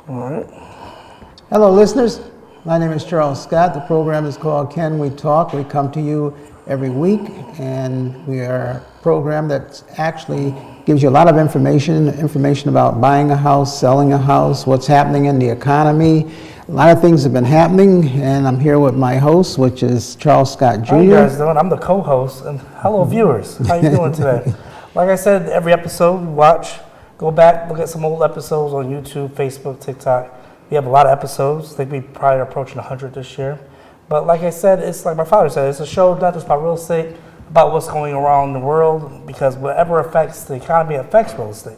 All right. Hello, listeners. My name is Charles Scott. The program is called Can We Talk? We come to you every week, and we are a program that actually gives you a lot of information about buying a house, selling a house, what's happening in the economy. A lot of things have been happening, and I'm here with my host, which is Charles Scott Jr. How you guys doing? I'm the co-host, and hello, viewers. How you doing today? Like I said, every episode we watch, go back, look at some old episodes on YouTube, Facebook, TikTok. We have a lot of episodes. I think we probably are approaching 100 this year. But like I said, it's like my father said, it's a show not just about real estate, about what's going around the world, because whatever affects the economy affects real estate.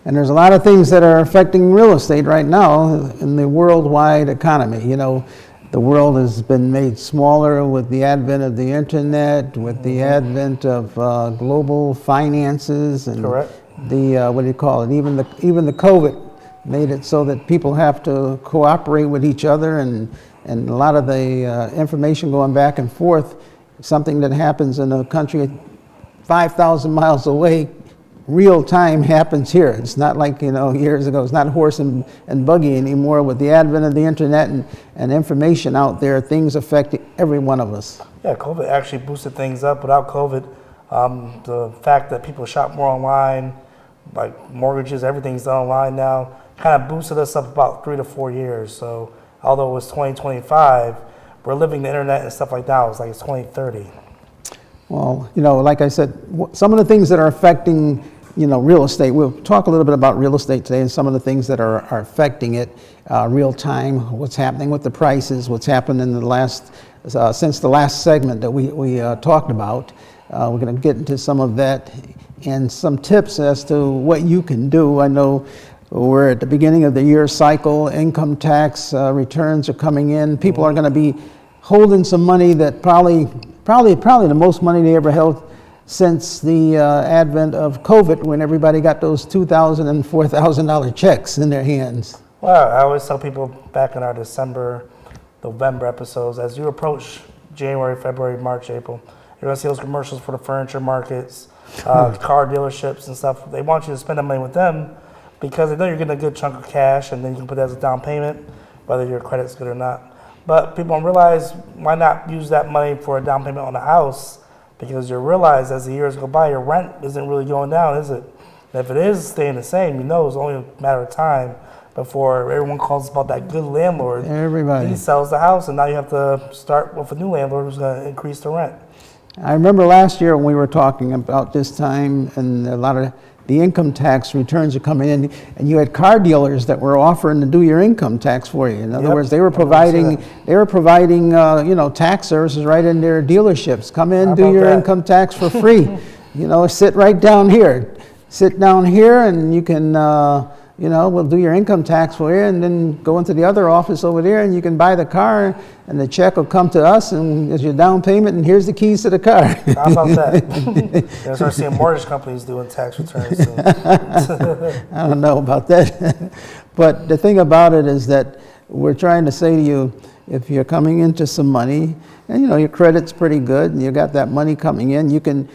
And there's a lot of things that are affecting real estate right now in the worldwide economy. You know, the world has been made smaller with the advent of the internet, with the advent of global finances, and Correct. the what do you call it? Even the COVID made it so that people have to cooperate with each other, and a lot of the information going back and forth. Something that happens in a country 5,000 miles away, real time happens here. It's not like, years ago. It's not horse and buggy anymore. With the advent of the internet and information out there, things affect every one of us. Yeah, COVID actually boosted things up. Without COVID, the fact that people shop more online, like mortgages, everything's done online now, kind of boosted us up about 3 to 4 years. So although it was 2025, we're living the internet and stuff like that. It's like it's 2030. Well, like I said, some of the things that are affecting, real estate, we'll talk a little bit about real estate today and some of the things that are affecting it real time, what's happening with the prices, what's happened in the last, since the last segment that we talked about. We're going to get into some of that and some tips as to what you can do. I know we're at the beginning of the year cycle. Income tax returns are coming in. People are going to be holding some money that probably the most money they ever held since the advent of COVID, when everybody got those $2,000 and $4,000 checks in their hands. Well, I always tell people back in our December, November episodes, as you approach January, February, March, April, you're going to see those commercials for the furniture markets, car dealerships and stuff. They want you to spend that money with them because they know you're getting a good chunk of cash, and then you can put that as a down payment, whether your credit's good or not. But people don't realize, why not use that money for a down payment on a house? Because you realize as the years go by, your rent isn't really going down, is it? And if it is staying the same, it's only a matter of time before everyone calls about that good landlord. Everybody. He sells the house, and now you have to start with a new landlord who's going to increase the rent. I remember last year when we were talking about this time, and a lot of the income tax returns are coming in, and you had car dealers that were offering to do your income tax for you. In other words, they were providing tax services right in their dealerships. Come in, do your income tax for free. Sit right down here. Sit down here, and you can, we'll do your income tax for you, and then go into the other office over there, and you can buy the car, and the check will come to us, and as your down payment, and here's the keys to the car. How about that? You'll start seeing mortgage companies doing tax returns soon. I don't know about that. But the thing about it is that we're trying to say to you, if you're coming into some money, and your credit's pretty good, and you got that money coming in, you can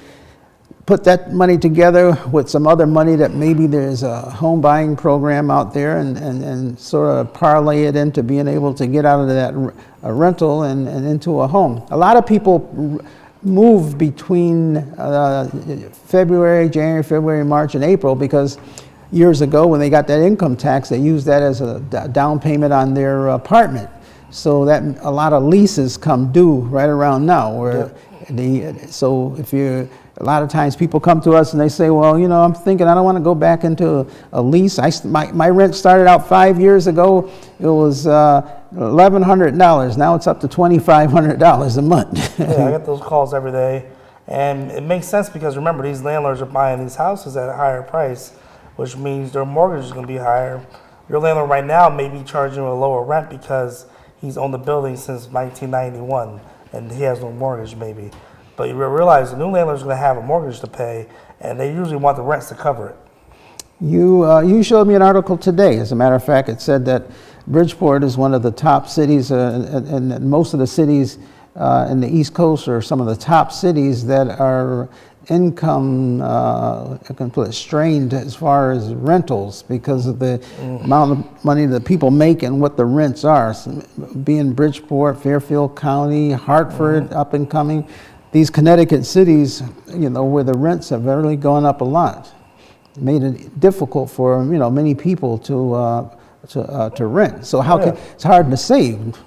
put that money together with some other money that maybe there's a home buying program out there, and sort of parlay it into being able to get out of that rental and into a home. A lot of people move between January, February, March, and April because years ago when they got that income tax, they used that as a down payment on their apartment. So that a lot of leases come due right around now. A lot of times people come to us and they say, well, I'm thinking I don't want to go back into a lease. My rent started out 5 years ago. It was $1,100. Now it's up to $2,500 a month. Yeah, I get those calls every day. And it makes sense because remember, these landlords are buying these houses at a higher price, which means their mortgage is going to be higher. Your landlord right now may be charging a lower rent because he's owned the building since 1991 and he has no mortgage maybe. But you realize the new landlord is going to have a mortgage to pay, and they usually want the rents to cover it. You showed me an article today. As a matter of fact, it said that Bridgeport is one of the top cities, and most of the cities in the East Coast are some of the top cities that are income, I can put it, strained as far as rentals because of the amount of money that people make and what the rents are. So, being Bridgeport, Fairfield County, Hartford, up and coming, these Connecticut cities, where the rents have really gone up a lot, made it difficult for many people to rent. So it's hard to save.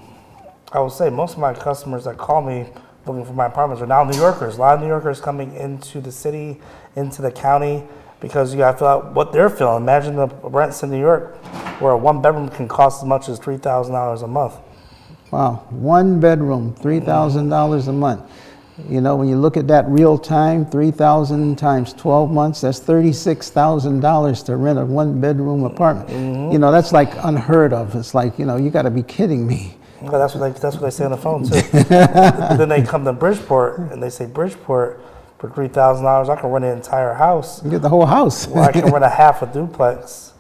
I would say most of my customers that call me looking for my apartments are now New Yorkers. A lot of New Yorkers coming into the city, into the county, because you got to fill out what they're feeling. Imagine the rents in New York, where a one bedroom can cost as much as $3,000 a month. Wow, one bedroom, $3,000 a month. When you look at that real time, 3,000 times 12 months, that's $36,000 to rent a one bedroom apartment. That's like unheard of. It's like, you got to be kidding me. Well, that's what they say on the phone too. Then they come to Bridgeport and they say, Bridgeport, for $3,000, I can rent an entire house. You get the whole house. Or I can rent a half a duplex.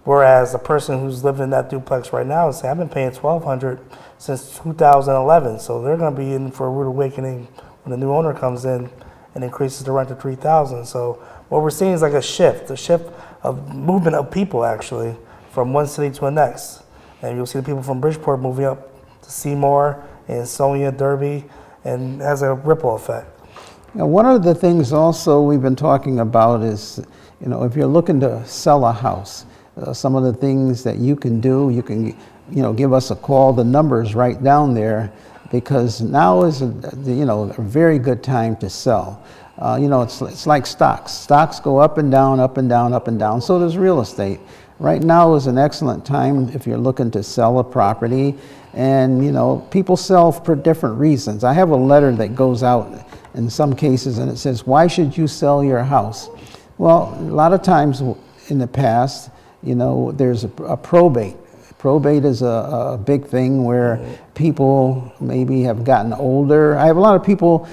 Whereas the person who's living in that duplex right now is saying, I've been paying $1,200 since 2011. So they're going to be in for a rude awakening when the new owner comes in and increases the rent to $3,000. So what we're seeing is like a shift of movement of people actually from one city to the next. And you'll see the people from Bridgeport moving up to Seymour and Sonia, Derby, and it has a ripple effect. One of the things also we've been talking about is, if you're looking to sell a house, some of the things that you can do, you can, give us a call. The number's right down there, because now is a very good time to sell. It's like stocks. Stocks go up and down, up and down, up and down. So does real estate. Right now is an excellent time if you're looking to sell a property. And, people sell for different reasons. I have a letter that goes out in some cases and it says, why should you sell your house? Well, a lot of times in the past, there's a probate. Probate is a big thing where people maybe have gotten older. I have a lot of people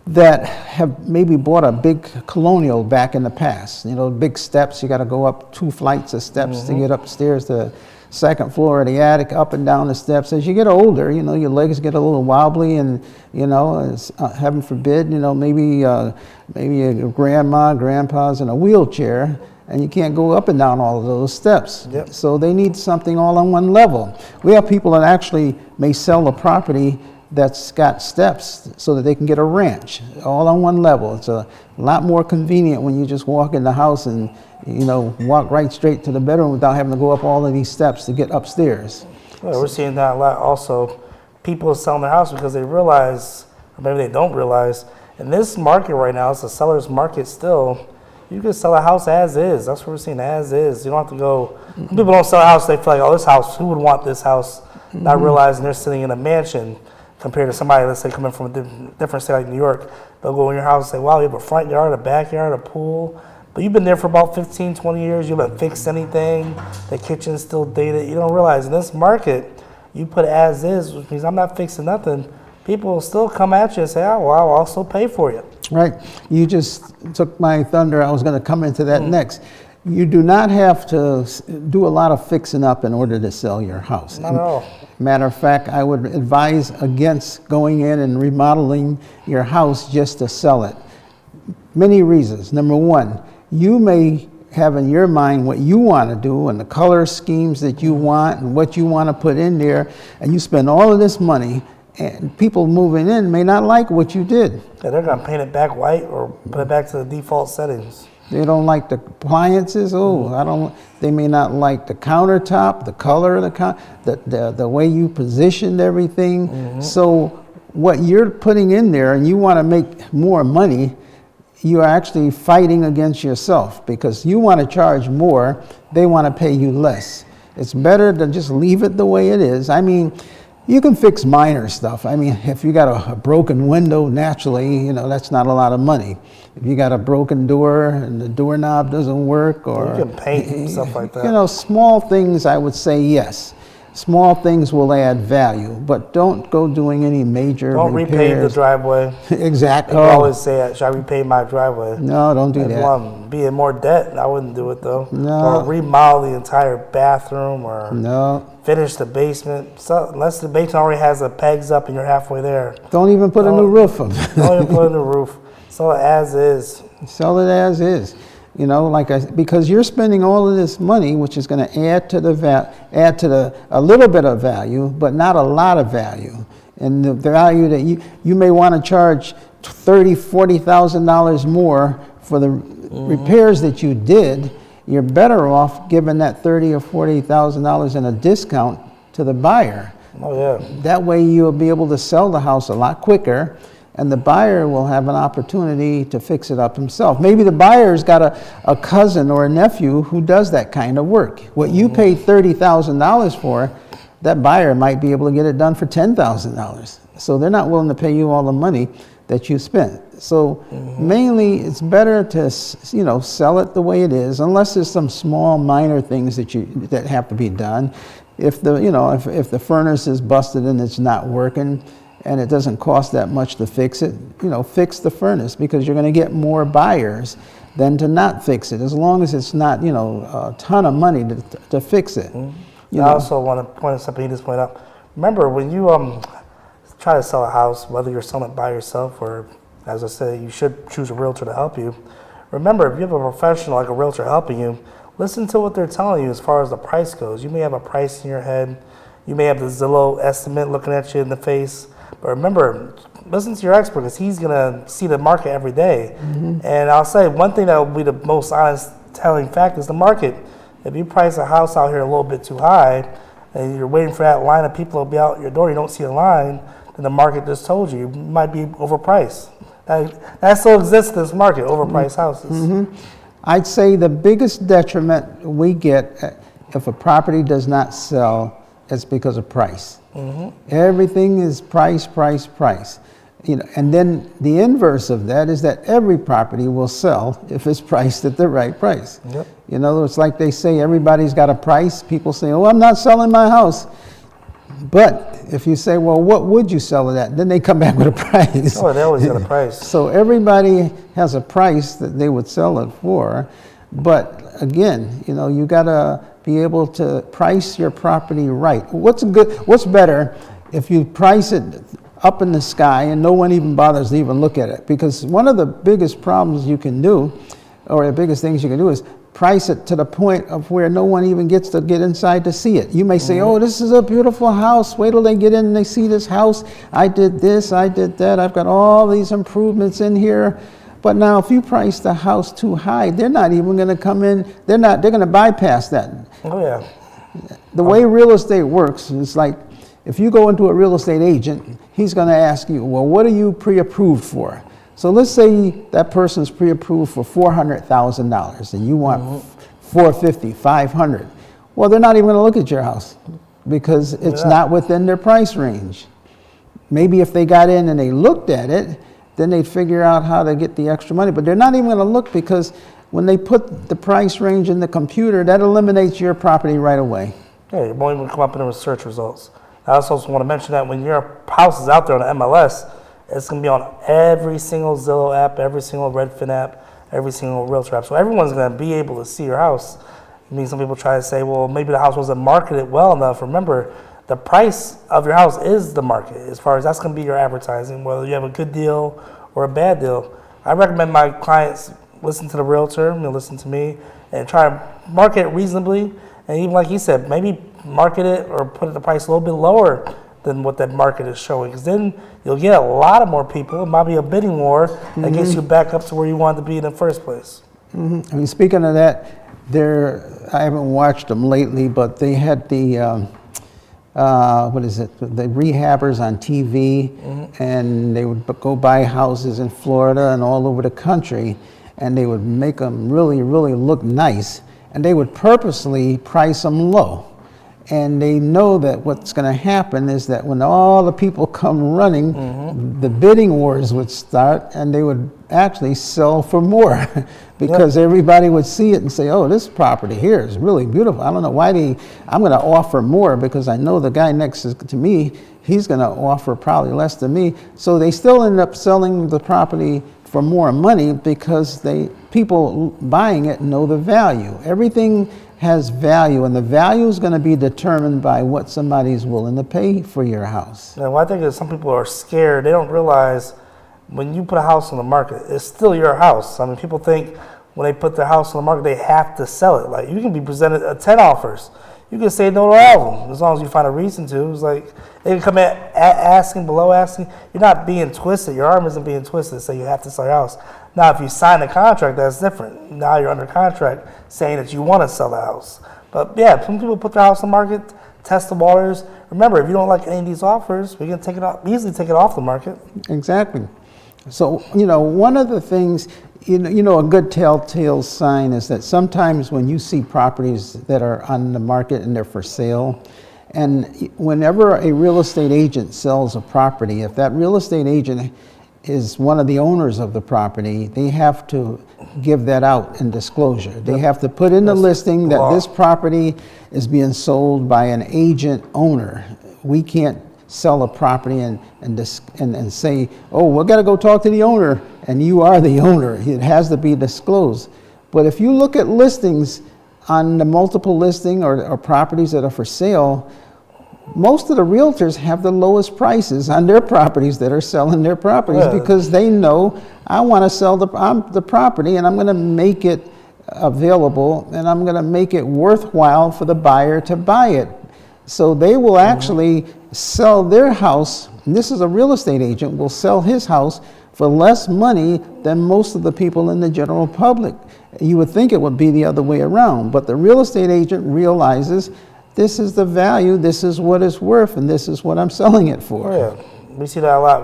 that have maybe bought a big colonial back in the past. Big steps, you got to go up 2 flights of steps to get upstairs to the second floor of the attic, up and down the steps. As you get older, your legs get a little wobbly, and heaven forbid, maybe your grandma, grandpa's in a wheelchair, and you can't go up and down all of those steps. Yep. So they need something all on one level. We have people that actually may sell a property that's got steps so that they can get a ranch all on one level. It's a lot more convenient when you just walk in the house and walk right straight to the bedroom without having to go up all of these steps to get upstairs. Yeah, we're seeing that a lot also. People selling their house because they realize, or maybe they don't realize, in this market right now, it's a seller's market still. You can sell a house as is. That's what we're seeing, as is. You don't have to go. People don't sell a house, they feel like, oh, this house, who would want this house? Not realizing they're sitting in a mansion compared to somebody, let's say, coming from a different state like New York. They'll go in your house and say, wow, you have a front yard, a backyard, a pool. But you've been there for about 15, 20 years. You haven't fixed anything. The kitchen's still dated. You don't realize in this market, you put as is, which means I'm not fixing nothing. People will still come at you and say, oh, well, I'll still pay for you. Right. You just took my thunder. I was going to come into that next. You do not have to do a lot of fixing up in order to sell your house. Not at all. Matter of fact, I would advise against going in and remodeling your house just to sell it. Many reasons. Number one, you may have in your mind what you want to do and the color schemes that you want and what you want to put in there, and you spend all of this money, and people moving in may not like what you did. Yeah, they're going to paint it back white or put it back to the default settings. They don't like the appliances. They may not like the countertop, the color of the way you positioned everything. So what you're putting in there, and you want to make more money, you are actually fighting against yourself, because you want to charge more, they want to pay you less. It's better to just leave it the way it is. I mean, you can fix minor stuff. I mean, if you got a broken window, naturally, that's not a lot of money. If you got a broken door and the doorknob doesn't work, or you can paint and stuff like that. Small things, I would say yes. Small things will add value, but don't go doing any major Don't repave the driveway. Exactly. People always say, should I repave my driveway? No, don't do that. If I'm being more debt, I wouldn't do it though. No. Or remodel the entire bathroom, or No. finish the basement. So, unless the basement already has the pegs up and you're halfway there. Don't even put a new roof on. Don't even put a new roof. Sell it as is. Sell it as is. You know, because you're spending all of this money, which is going to add to a little bit of value, but not a lot of value. And the value that you may want to charge $30,000-$40,000 more for the repairs that you did. You're better off giving that $30,000 or $40,000 in a discount to the buyer. Oh yeah. That way you'll be able to sell the house a lot quicker, and the buyer will have an opportunity to fix it up himself. Maybe the buyer's got a cousin or a nephew who does that kind of work. What you paid $30,000 for, that buyer might be able to get it done for $10,000. So they're not willing to pay you all the money that you spent. So mainly it's better to, you know, sell it the way it is, unless there's some small minor things that have to be done. If the furnace is busted and it's not working, and it doesn't cost that much to fix it, you know, fix the furnace, because you're going to get more buyers than to not fix it, as long as it's not, you know, a ton of money to fix it. I also want to point out something you just pointed out. Remember, when you try to sell a house, whether you're selling it by yourself or, as I said, you should choose a realtor to help you. Remember, if you have a professional like a realtor helping you, listen to what they're telling you as far as the price goes. You may have a price in your head. You may have the Zillow estimate looking at you in the face. But remember, listen to your expert, because he's going to see the market every day. And I'll say one thing that will be the most honest telling fact is the market. If you price a house out here a little bit too high and you're waiting for that line of people to be out your door, you don't see a line, then the market just told you might be overpriced. That still exists in this market, overpriced houses. I'd say the biggest detriment we get if a property does not sell is because of price. Everything is price. You know, and then the inverse of that is that every property will sell if it's priced at the right price. You know, it's like they say everybody's got a price. People say, "Oh, I'm not selling my house." But if you say, "Well, what would you sell it at?" then they come back with a price. Oh, they always got a price. So everybody has a price that they would sell it for. But again, you know, you got to be able to price your property right. What's better if you price it up in the sky and no one even bothers to even look at it? Because one of the biggest problems you can do, or the biggest things you can do, is price it to the point of where no one even gets to get inside to see it. You may say, "Oh, this is a beautiful house. Wait till they get in and they see this house. I did this, I did that. I've got all these improvements in here." But now if you price the house too high, they're not even going to come in. They're going to bypass that. Oh, yeah. The way real estate works is like, if you go into a real estate agent, he's going to ask you, "Well, what are you pre-approved for?" So let's say that person's pre-approved for $400,000 and you want $450,000, $500,000. Well, they're not even going to look at your house because it's not within their price range. Maybe if they got in and they looked at it, then they'd figure out how to get the extra money. But they're not even going to look, because when they put the price range in the computer, that eliminates your property right away. Yeah, it won't even come up in the search results. I also want to mention that when your house is out there on the MLS, it's going to be on every single Zillow app, every single Redfin app, every single Realtor app. So everyone's going to be able to see your house. I mean, some people try to say, well, maybe the house wasn't marketed well enough. Remember, the price of your house is the market, as far as that's going to be your advertising, whether you have a good deal or a bad deal. I recommend my clients listen to the realtor, listen to me, and try to market it reasonably. And even like he said, maybe market it or put the price a little bit lower than what that market is showing, because then you'll get a lot of more people. It might be a bidding war that gets you back up to where you wanted to be in the first place. I mean, speaking of that, I haven't watched them lately, but they had the the rehabbers on TV, and they would go buy houses in Florida and all over the country, and they would make them really, really look nice, and they would purposely price them low. And they know that what's going to happen is that when all the people come running, the bidding wars would start, and they would actually sell for more because everybody would see it and say, "Oh, this property here is really beautiful. I don't know why I'm going to offer more, because I know the guy next to me, he's going to offer probably less than me." So they still end up selling the property for more money because people buying it know the value. Everything has value, and the value is going to be determined by what somebody's willing to pay for your house. Now, what I think is some people are scared. They don't realize when you put a house on the market, it's still your house. I mean, people think when they put their house on the market, they have to sell it. Like, you can be presented 10 offers. You can say no to all of them as long as you find a reason to. It's like they can come in asking, below asking. You're not being twisted. Your arm isn't being twisted, so you have to sell your house. Now, if you sign a contract, that's different. Now you're under contract saying that you want to sell the house. But yeah, some people put their house on the market, test the waters. Remember, if you don't like any of these offers, we can easily take it off the market. Exactly. So, one of the things, a good telltale sign is that sometimes when you see properties that are on the market and they're for sale, and whenever a real estate agent sells a property, if that real estate agent is one of the owners of the property, they have to give that out in disclosure. They have to put in the listing that this property is being sold by an agent owner. We can't sell a property and say, oh, we've got to go talk to the owner, and you are the owner. It has to be disclosed. But if you look at listings on the multiple listing or properties that are for sale, most of the realtors have the lowest prices on their properties that are selling their properties because they know, I want to sell the property, and I'm going to make it available, and I'm going to make it worthwhile for the buyer to buy it. So they will actually sell their house, and this is a real estate agent, will sell his house for less money than most of the people in the general public. You would think it would be the other way around, but the real estate agent realizes this is the value, this is what it's worth, and this is what I'm selling it for. Oh, yeah, we see that a lot.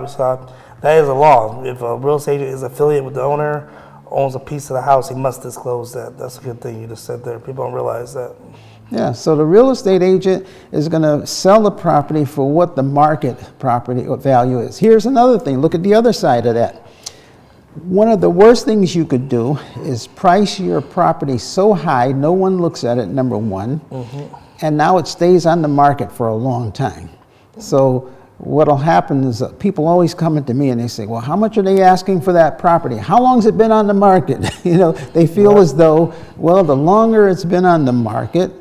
That is a law. If a real estate agent is affiliated with the owner, owns a piece of the house, he must disclose that. That's a good thing you just said there. People don't realize that. Yeah, so the real estate agent is going to sell the property for what the market property value is. Here's another thing. Look at the other side of that. One of the worst things you could do is price your property so high no one looks at it, number one, and now it stays on the market for a long time. So what will happen is that people always come to me and they say, well, how much are they asking for that property? How long has it been on the market? They feel as though, well, the longer it's been on the market,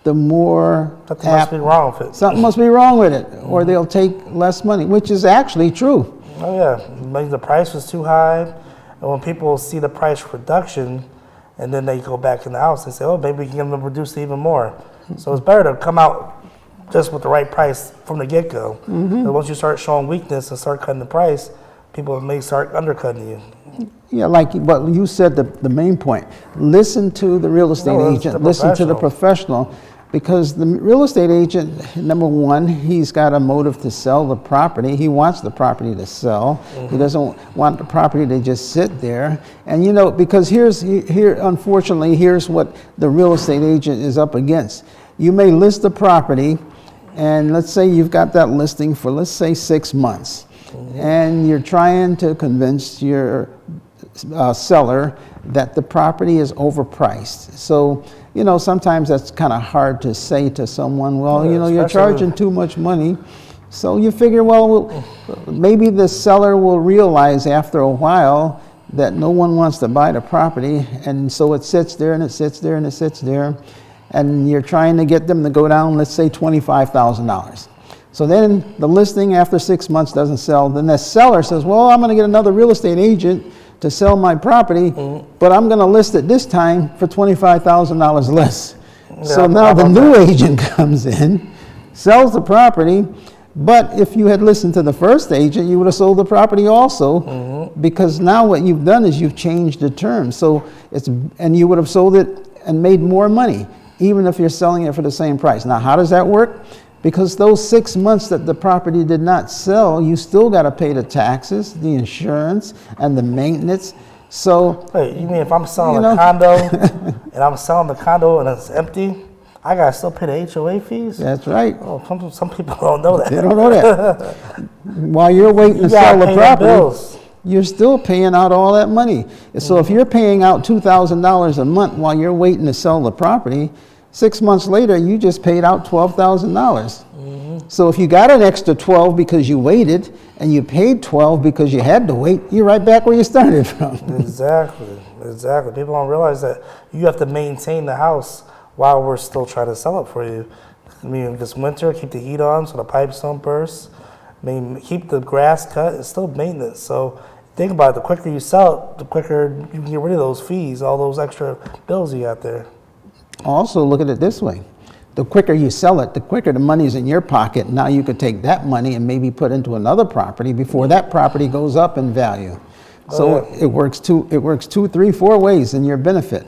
the more something must be wrong with it. Something must be wrong with it, or they'll take less money, which is actually true. Oh yeah, maybe the price was too high, and when people see the price reduction, and then they go back in the house and say, oh, maybe we can get them to reduce it even more. So it's better to come out just with the right price from the get-go. And once you start showing weakness and start cutting the price, people may start undercutting you. Yeah, like what you said, the main point. Listen to the real estate agent, listen to the professional, because the real estate agent, number one, he's got a motive to sell the property. He wants the property to sell. He doesn't want the property to just sit there. And because unfortunately, here's what the real estate agent is up against. You may list the property, and let's say you've got that listing for, let's say, 6 months. And you're trying to convince your seller that the property is overpriced. So, sometimes that's kind of hard to say to someone, well, you're charging too much money. So you figure, well, maybe the seller will realize after a while that no one wants to buy the property, and so it sits there and it sits there and it sits there, and you're trying to get them to go down, let's say, $25,000. So then the listing after 6 months doesn't sell. Then the seller says, well, I'm going to get another real estate agent to sell my property, but I'm going to list it this time for $25,000 less. Yeah, so now the new agent comes in, sells the property, but if you had listened to the first agent, you would have sold the property also, because now what you've done is you've changed the terms. So and you would have sold it and made more money, even if you're selling it for the same price. Now, how does that work? Because those 6 months that the property did not sell, you still got to pay the taxes, the insurance, and the maintenance. So, wait, you mean if I'm selling a condo and I'm selling the condo and it's empty, I got to still pay the HOA fees? That's right. Oh, some people don't know that. They don't know that. While you're waiting to sell the property, you're still paying out all that money. So if you're paying out $2,000 a month while you're waiting to sell the property, 6 months later, you just paid out $12,000. So if you got an extra 12 because you waited, and you paid 12 because you had to wait, you're right back where you started from. Exactly. People don't realize that you have to maintain the house while we're still trying to sell it for you. I mean, this winter, keep the heat on so the pipes don't burst. I mean, keep the grass cut. It's still maintenance. So think about it, the quicker you sell it, the quicker you can get rid of those fees, all those extra bills you got there. Also, look at it this way. The quicker you sell it, the quicker the money's in your pocket. Now you could take that money and maybe put into another property before that property goes up in value. So it works two, three, four ways in your benefit.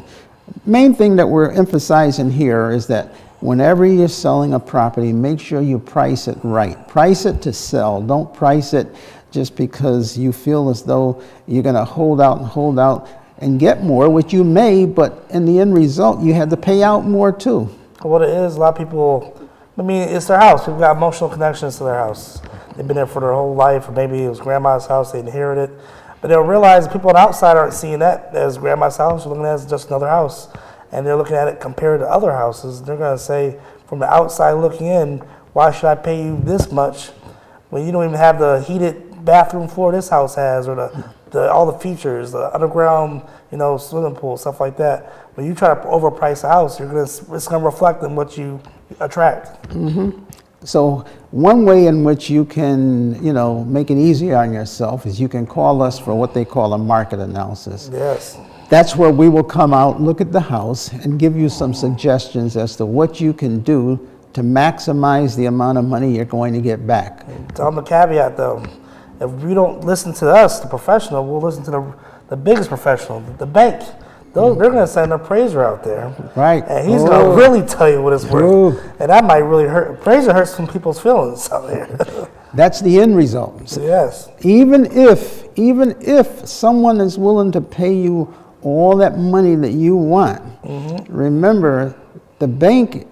Main thing that we're emphasizing here is that whenever you're selling a property, make sure you price it right. Price it to sell. Don't price it just because you feel as though you're going to hold out and get more, which you may, but in the end result, you had to pay out more too. What it is, a lot of people, I mean, it's their house. People got emotional connections to their house. They've been there for their whole life, or maybe it was grandma's house, they inherited it. But they'll realize people on the outside aren't seeing that as grandma's house, they're looking at it as just another house. And they're looking at it compared to other houses. They're going to say, from the outside looking in, why should I pay you this much when you don't even have the heated bathroom floor this house has, or all the features, the underground, swimming pool, stuff like that. When you try to overprice a house, it's going to reflect on what you attract. Mm-hmm. So one way in which you can, make it easier on yourself is you can call us for what they call a market analysis. Yes. That's where we will come out, look at the house, and give you some suggestions as to what you can do to maximize the amount of money you're going to get back. Tell them the caveat, though. If we don't listen to us, the professional, we'll listen to the biggest professional, the bank. They're going to send an appraiser out there. Right. And he's going to really tell you what it's worth. And that might really hurt. Appraiser hurts some people's feelings out there. That's the end result. Yes. Even if someone is willing to pay you all that money that you want, remember, the bank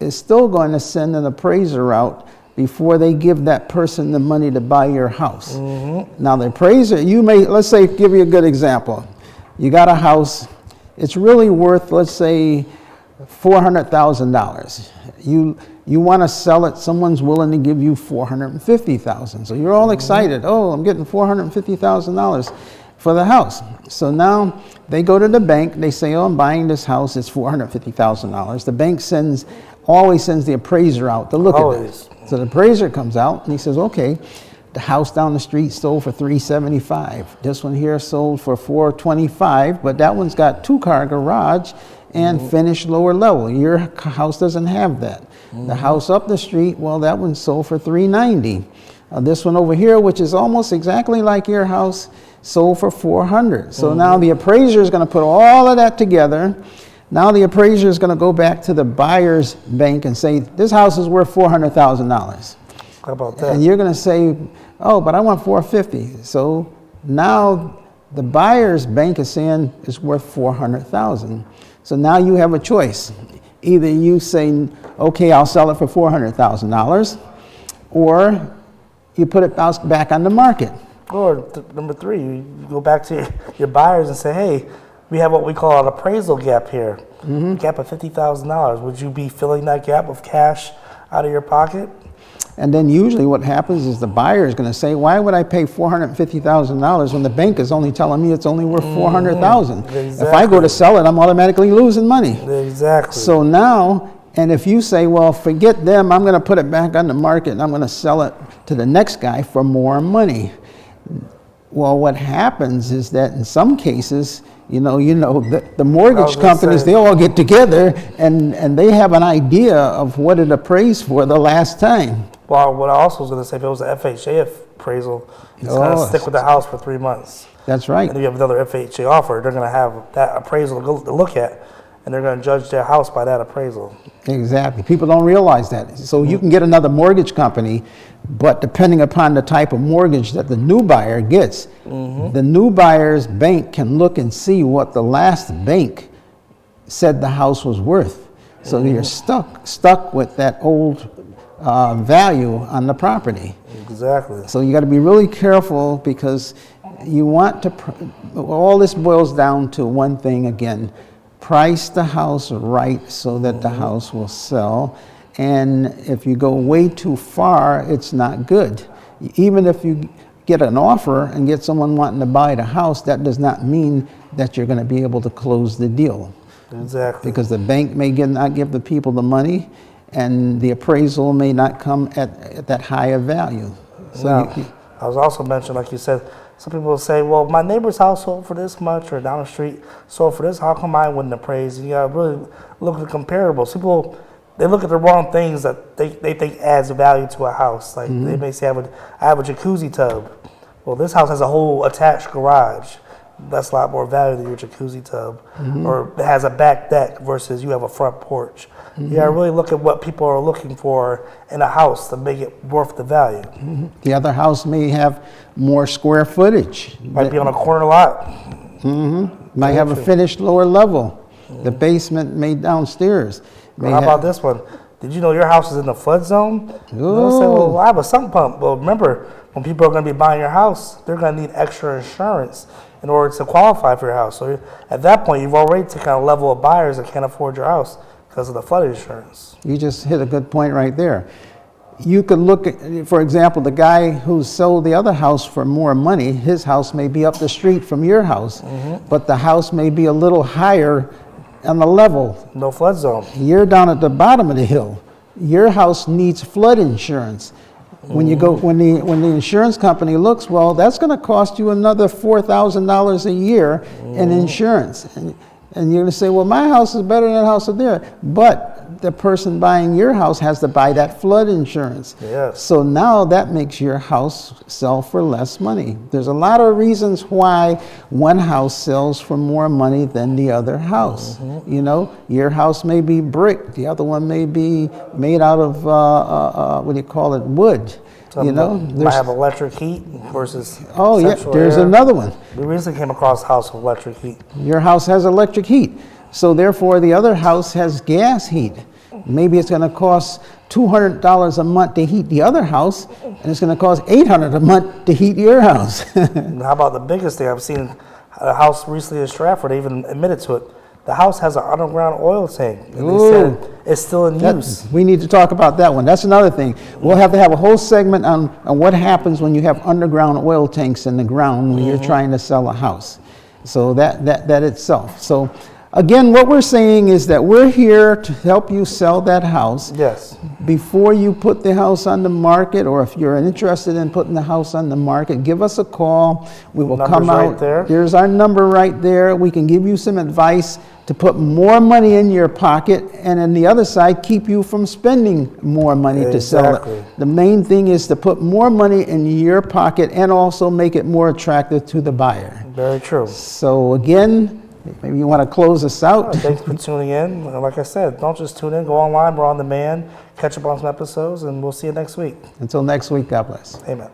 is still going to send an appraiser out before they give that person the money to buy your house. Now, the appraiser, let's say, give you a good example. You got a house, it's really worth, let's say, $400,000. You want to sell it, someone's willing to give you $450,000. So you're all excited. Oh, I'm getting $450,000 for the house. So now they go to the bank, they say, oh, I'm buying this house, it's $450,000. The bank always sends the appraiser out to look at it. So the appraiser comes out and he says, okay, the house down the street sold for $375. This one here sold for $425, but that one's got 2-car garage and finished lower level. Your house doesn't have that. The house up the street, well, that one sold for $390. This one over here, which is almost exactly like your house, sold for $400. So now the appraiser is going to put all of that together. Now the appraiser is going to go back to the buyer's bank and say, this house is worth $400,000. How about that? And you're going to say, oh, but I want $450. So now the buyer's bank is saying it's worth $400,000. So now you have a choice. Either you say, okay, I'll sell it for $400,000, or you put it back on the market. Or number 3, you go back to your buyers and say, hey, we have what we call an appraisal gap here, a gap of $50,000. Would you be filling that gap with cash out of your pocket? And then usually what happens is the buyer is going to say, why would I pay $450,000 when the bank is only telling me it's only worth $400,000? Exactly. If I go to sell it, I'm automatically losing money. Exactly. So now, and if you say, well, forget them, I'm going to put it back on the market and I'm going to sell it to the next guy for more money. Well, what happens is that in some cases, the mortgage companies, they all get together and they have an idea of what it appraised for the last time. Well, what I also was going to say, if it was an FHA appraisal, it's going to stick with the house for 3 months. That's right. And if you have another FHA offer, they're going to have that appraisal to look at, and they're going to judge their house by that appraisal. Exactly. People don't realize that. So you can get another mortgage company, but depending upon the type of mortgage that the new buyer gets, the new buyer's bank can look and see what the last bank said the house was worth. So you're stuck with that old value on the property. Exactly. So you got to be really careful because you want to, all this boils down to one thing again, price the house right so that the house will sell. And if you go way too far, it's not good. Even if you get an offer and get someone wanting to buy the house, that does not mean that you're going to be able to close the deal. Exactly. Because the bank may not give the people the money, and the appraisal may not come at that higher value. So now, I was also mentioning, like you said, some people will say, well, my neighbor's house sold for this much, or down the street sold for this. How come mine wouldn't appraise? And you got to really look at the comparables. People, they look at the wrong things that they think adds value to a house. Like they may say, I have a jacuzzi tub. Well, this house has a whole attached garage. That's a lot more value than your jacuzzi tub. Or it has a back deck versus you have a front porch. You gotta really look at what people are looking for in a house to make it worth the value. The other house may have more square footage. Might be on a corner lot. Might have a finished lower level. The basement made downstairs. Well, how about this one? Did you know your house is in the flood zone? They'll say, well, I have a sump pump. Well, remember, when people are going to be buying your house, they're going to need extra insurance in order to qualify for your house. So at that point, you've already taken a level of buyers that can't afford your house because of the flood insurance. You just hit a good point right there. You could look at, for example, the guy who sold the other house for more money, his house may be up the street from your house, but the house may be a little higher on the level. No flood zone. You're down at the bottom of the hill. Your house needs flood insurance. When you go, when the insurance company looks, well, that's going to cost you another $4,000 a year in insurance, and you're going to say, well, my house is better than the house up there, but the person buying your house has to buy that flood insurance. Yes. So now that makes your house sell for less money. There's a lot of reasons why one house sells for more money than the other house. You know, your house may be brick, the other one may be made out of what do you call it, wood. Some You know, might have electric heat versus oh yeah, central there's air. another one. We recently came across a house with electric heat. Your house has electric heat, so therefore the other house has gas heat. Maybe it's going to cost $200 a month to heat the other house, and it's going to cost $800 a month to heat your house. And how about the biggest thing? I've seen a house recently in Stratford, they even admitted to it. The house has an underground oil tank. And they said it's still in use. We need to talk about that one. That's another thing. We'll have to have a whole segment on what happens when you have underground oil tanks in the ground when you're trying to sell a house. So that itself. So again, what we're saying is that we're here to help you sell that house. Yes. Before you put the house on the market, or if you're interested in putting the house on the market, give us a call. We will come out. Right there. There's our number right there. We can give you some advice to put more money in your pocket, and on the other side, keep you from spending more money to sell it. The main thing is to put more money in your pocket and also make it more attractive to the buyer. Very true. So again, maybe you want to close us out. Thanks for tuning in. Like I said, don't just tune in. Go online. We're on demand. Catch up on some episodes, and we'll see you next week. Until next week, God bless. Amen.